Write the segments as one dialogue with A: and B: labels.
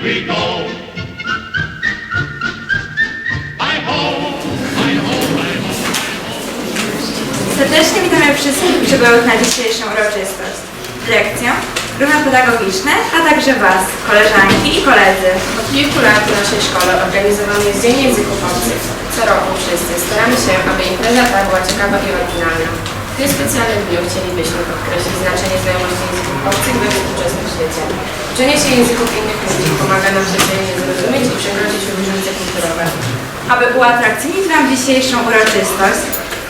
A: we go.
B: Serdecznie witamy wszystkich przybyłych na dzisiejszą uroczystość. Lekcję, ruchy pedagogiczne, a także Was, koleżanki i koledzy.
C: Od kilku lat w naszej szkole organizowany jest Dzień Języków Obcych. Co roku wszyscy staramy się, aby impreza ta była ciekawa i oryginalna. W tym specjalnym dniu chcielibyśmy podkreślić znaczenie znajomości języków obcych we współczesnym świecie. Uczenie się języków innych ludzi pomaga nam się wzajemnie zrozumieć i przekroczyć różnice kulturowe.
B: Aby uatrakcyjnić Wam dzisiejszą uroczystość,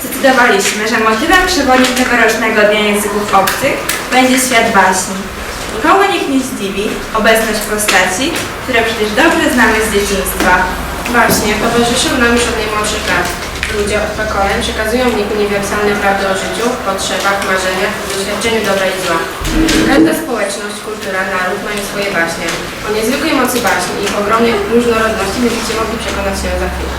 B: zdecydowaliśmy, że motywem przewodnim tegorocznego Dnia Języków Obcych będzie świat baśni. Nikogo niech nie zdziwi obecność postaci, które przecież dobrze znamy z dzieciństwa.
C: Właśnie, towarzyszą nam już od najmłodszych lat. Ludzie od pokoleń przekazują w nich uniwersalne prawdy o życiu, potrzebach, marzeniach, doświadczeniu dobra i zła. Każda społeczność, kultura, naród mają swoje baśnie. O niezwykłej mocy baśni i ogromnej różnorodności będziecie mogli przekonać się za chwilę.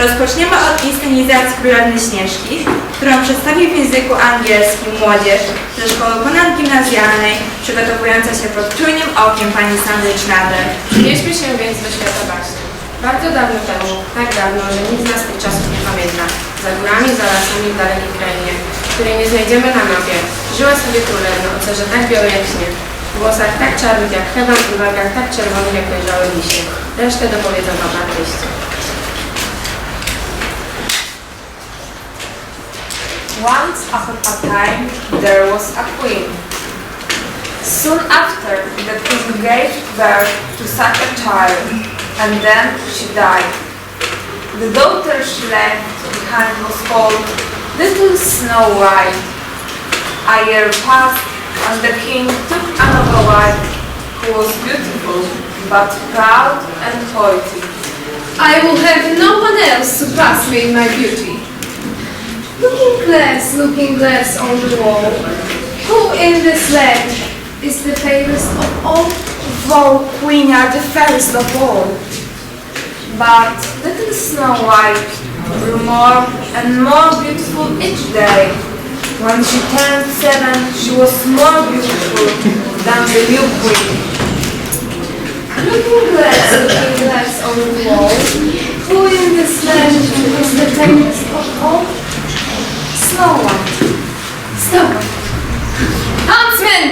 B: Rozpoczniemy od inscenizacji Królewny Śnieżki, którą przedstawi w języku angielskim młodzież ze szkoły ponadgimnazjalnej, przygotowująca się pod czujnym okiem pani Anglojęzycznej.
C: Przenieśmy się więc do świata baśni. Bardzo dawno temu, tak dawno, że nikt z nas tych czasów nie pamięta, za górami, za lasami w dalekiej krainie, której nie znajdziemy na mapie, żyła sobie królewna o cerze tak białej jak śnieg, w włosach tak czarnych jak heban i w wargach tak czerwonych jak dojrzałe liście. Resztę dopowiedzą wam artyści.
B: Once upon a time there was a queen. Soon after, the queen gave birth to such a child, and then she died. The daughter she left behind was called Little Snow White. A year passed, and the king took another wife who was beautiful, but proud and haughty.
D: I will have no one else to pass me in my beauty. Looking glass on the wall, who in this land is the fairest of all?
B: Though queen are the fairest of all. But little Snow White grew more and more beautiful each day. When she turned 7, she was more beautiful than the new queen.
D: Looking glass on the wall, who in this land is the fairest of all?
B: Snow White.
D: Snow White. Huntsman!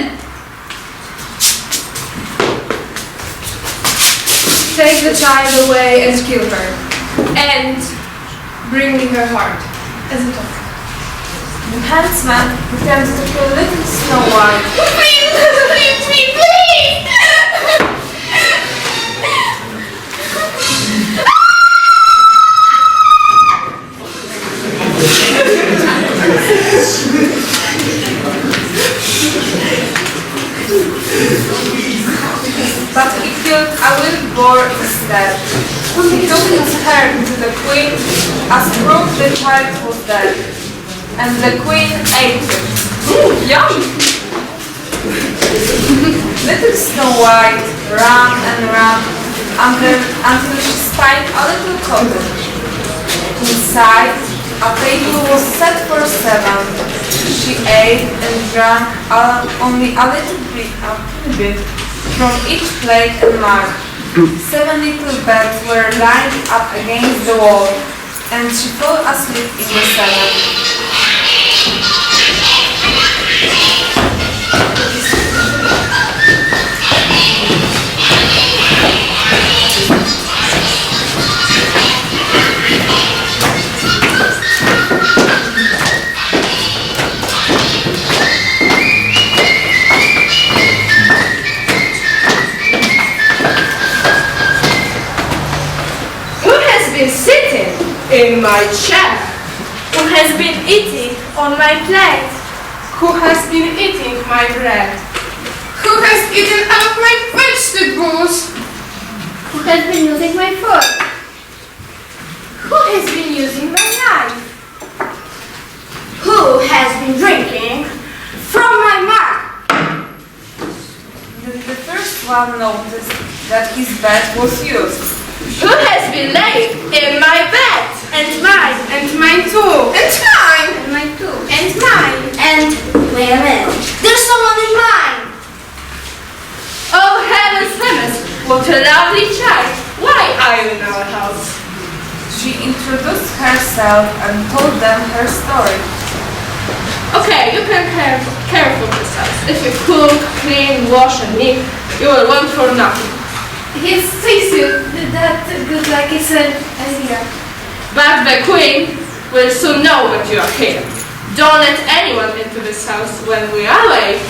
D: Take the child away and kill her, and bring me her heart as a token.
B: The huntsman pretended to kill little Snow White.
D: Please, please!
B: But he killed a wild boar instead. He took his hair to the queen as proof the child was dead. And the queen ate it. Yum! Little Snow White ran and ran until she spied a little cottage. Inside, a table was set for 7. She ate and drank only a little bit from each plate and mug. 7 little beds were lined up against the wall, and she fell asleep in the 7th.
D: In my chair.
B: Who has been eating on my plate?
D: Who has been eating my bread? Who has eaten up my vegetables?
E: Who has been using my fork? Who has been using my knife? Who has been drinking from my mug?
B: The first one noticed that his bed was used.
E: Who has been laid in my bed?
D: And mine too. And mine.
E: And mine too.
D: And mine.
E: And wait a minute. There's someone in mine.
D: Oh heavens, heavens! What a lovely child! Why are you in our house?
B: She introduced herself and told them her story.
D: Okay, you can care for this house. If you cook, clean, wash and knit, you will want for nothing.
E: Yes, thank you. That good like it's an idea.
D: But the queen will soon know that you are here. Don't let anyone into this house when we are away.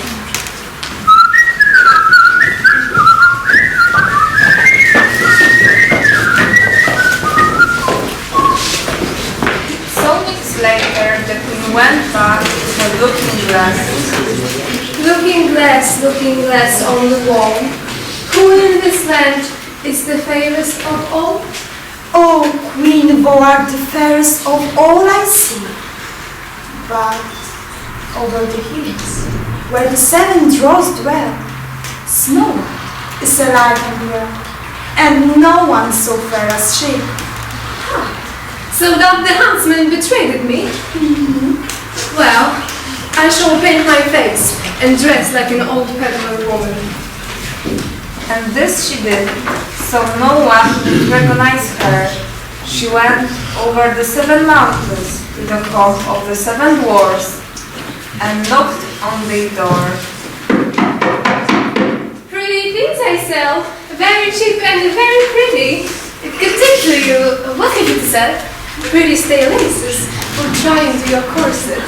B: Some weeks later, the queen went back to her looking glass.
E: Looking glass on the wall. Who in this land is the fairest of all?
A: Oh, Queen, thou art the fairest of all I see. But over the hills, where the seven dwarfs dwell, Snow White is alive and well, and no one so fair as she.
E: So that the huntsman betrayed me? Well, I shall paint my face and dress like an old peasant woman.
B: And this she did, so no one would recognize her. She went over the 7 mountains to the home of the 7 dwarfs and knocked on their door.
E: Pretty things I sell, very cheap and very pretty. Good tip to you. What have you to sell? Pretty stay laces for trying to your corset.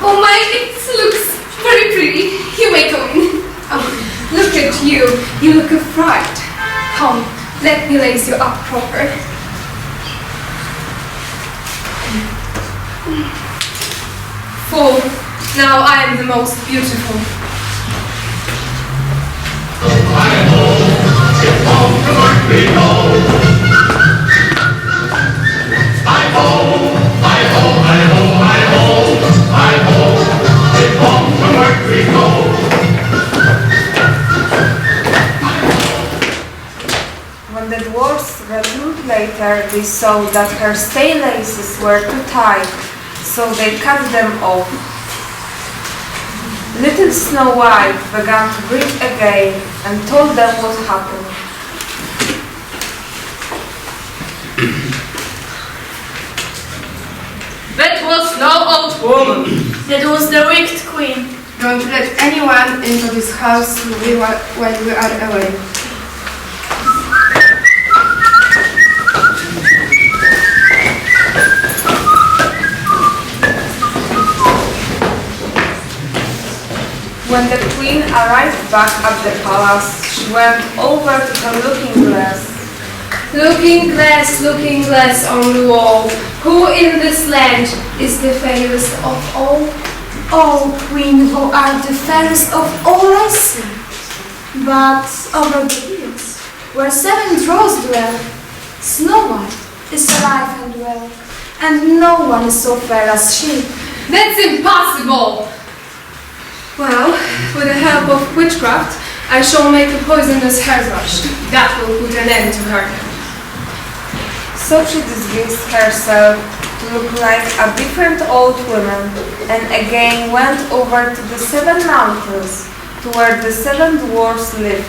E: Oh my, it looks very pretty. You may come in. Oh, look at you. You look a fright. Come, let me lace you up proper. Fool, now I am the most beautiful.
B: When the dwarfs returned later, they saw that her stay laces were too tight, so they cut them off. Little Snow White began to breathe again and told them what happened.
D: That was no old woman.
C: That was the wicked queen.
D: Don't let anyone into this house while we are away.
B: When the queen arrived back at the palace, she went over to her looking glass.
E: Looking glass on the wall. Who in this land is the fairest of all?
A: Oh, Queen, thou art the fairest of all I see. But over the hills, where 7 dwarfs dwell, Snow White is alive and well, and no one is so fair as she.
E: That's impossible! Well, with the help of witchcraft, I shall make a poisonous hairbrush. That will put an end to her.
B: So she disguised herself to look like a different old woman and again went over to the 7 mountains, to where the 7 dwarfs lived.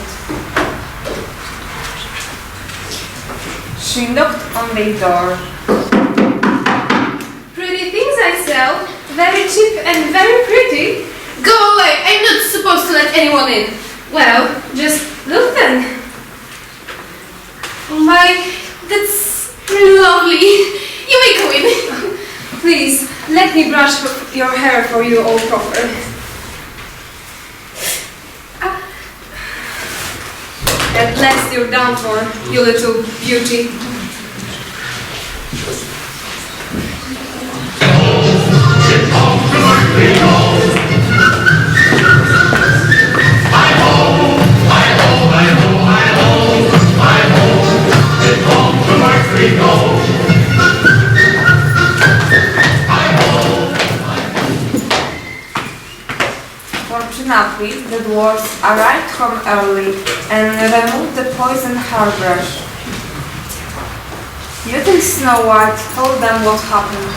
B: She knocked on their door.
E: Pretty things I sell, very cheap and very pretty. Go away, I'm not supposed to let anyone in. Well, just look then. Oh my, that's lovely. You may go in. Please, let me brush your hair for you all proper. At last you're done for, you little beauty.
B: Fortunately, the dwarfs arrived home early and removed the poison hairbrush. Little Snow White told them what happened.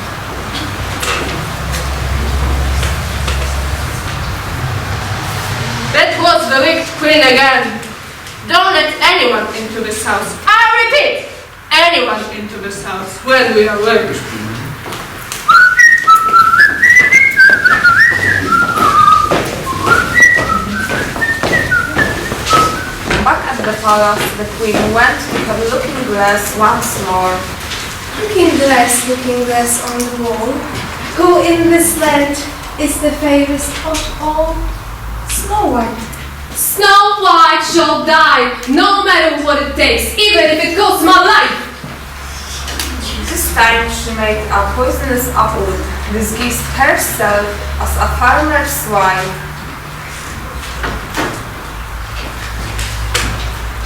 D: That was the wicked queen again. Don't let anyone into this house. I repeat, anyone into this house when we are ready.
B: Back at the palace, the queen went to her looking glass once more.
E: Looking glass on the wall. Who in this land is the fairest of all?
A: Snow White.
E: Snow White shall die, no matter what it takes, even if it costs my life.
B: This time she made a poisonous apple, disguised herself as a farmer's wife.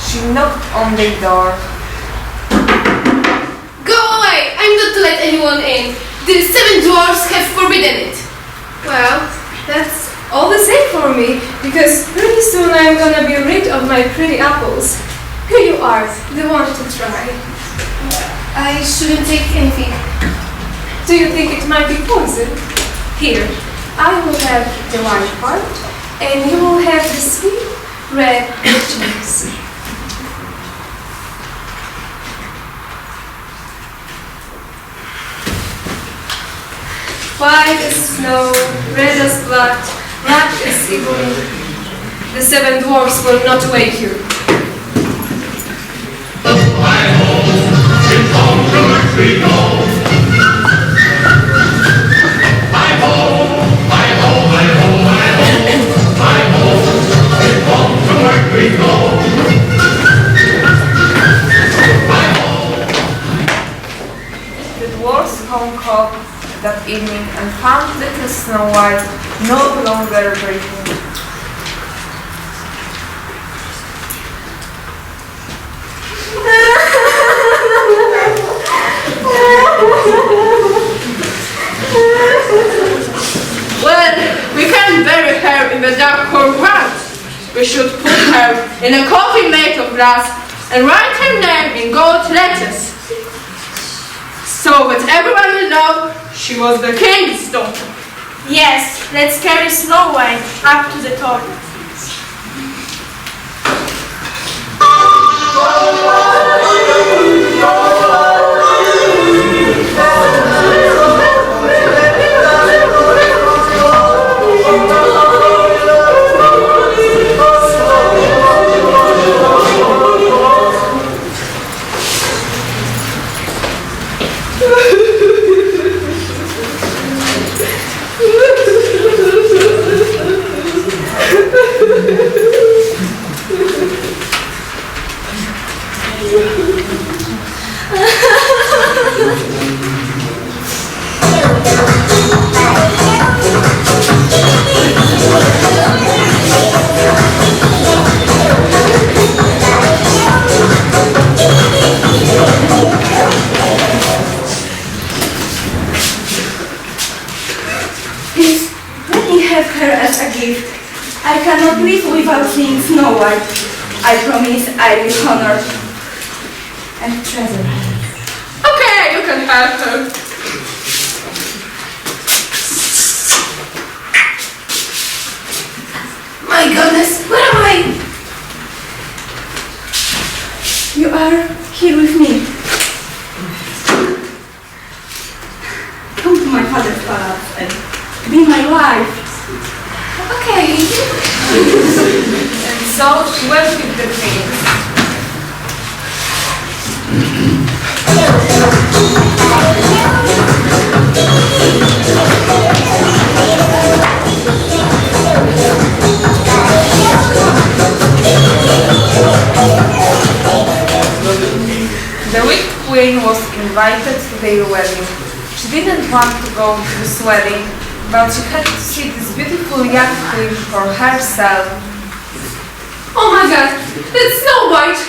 B: She knocked on the door.
E: Go away! I'm not to let anyone in. The 7 dwarfs have forbidden it. Well, that's all the same for me, because pretty soon I'm gonna be rid of my pretty apples. Here you are, the one to try. I shouldn't take anything. Do you think it might be poison? Here, I will have the white part, and you will have the sweet red juice. White as snow, red as blood, black as ivory. The 7 dwarfs will not wake you.
B: The dwarfs woke that evening and found little Snow White no longer breathing.
D: Well, we can't bury her in the dark cold ground. We should put her in a coffin made of glass and write her name in gold letters, so that everyone will know she was the king's daughter.
A: Yes, let's carry Snow White up to the top. Please, let me have her as a gift. I cannot live without seeing Snow White. I promise I will honor and treasure her.
D: Okay, you can have her.
E: My goodness, where am I?
A: You are here with me. Come to my father's palace and be my wife.
E: Okay.
B: And so she went with the king. The weak queen was invited to their wedding. She didn't want to go to this wedding, but she had to see this beautiful young queen for herself.
E: Oh my god, that's Snow White!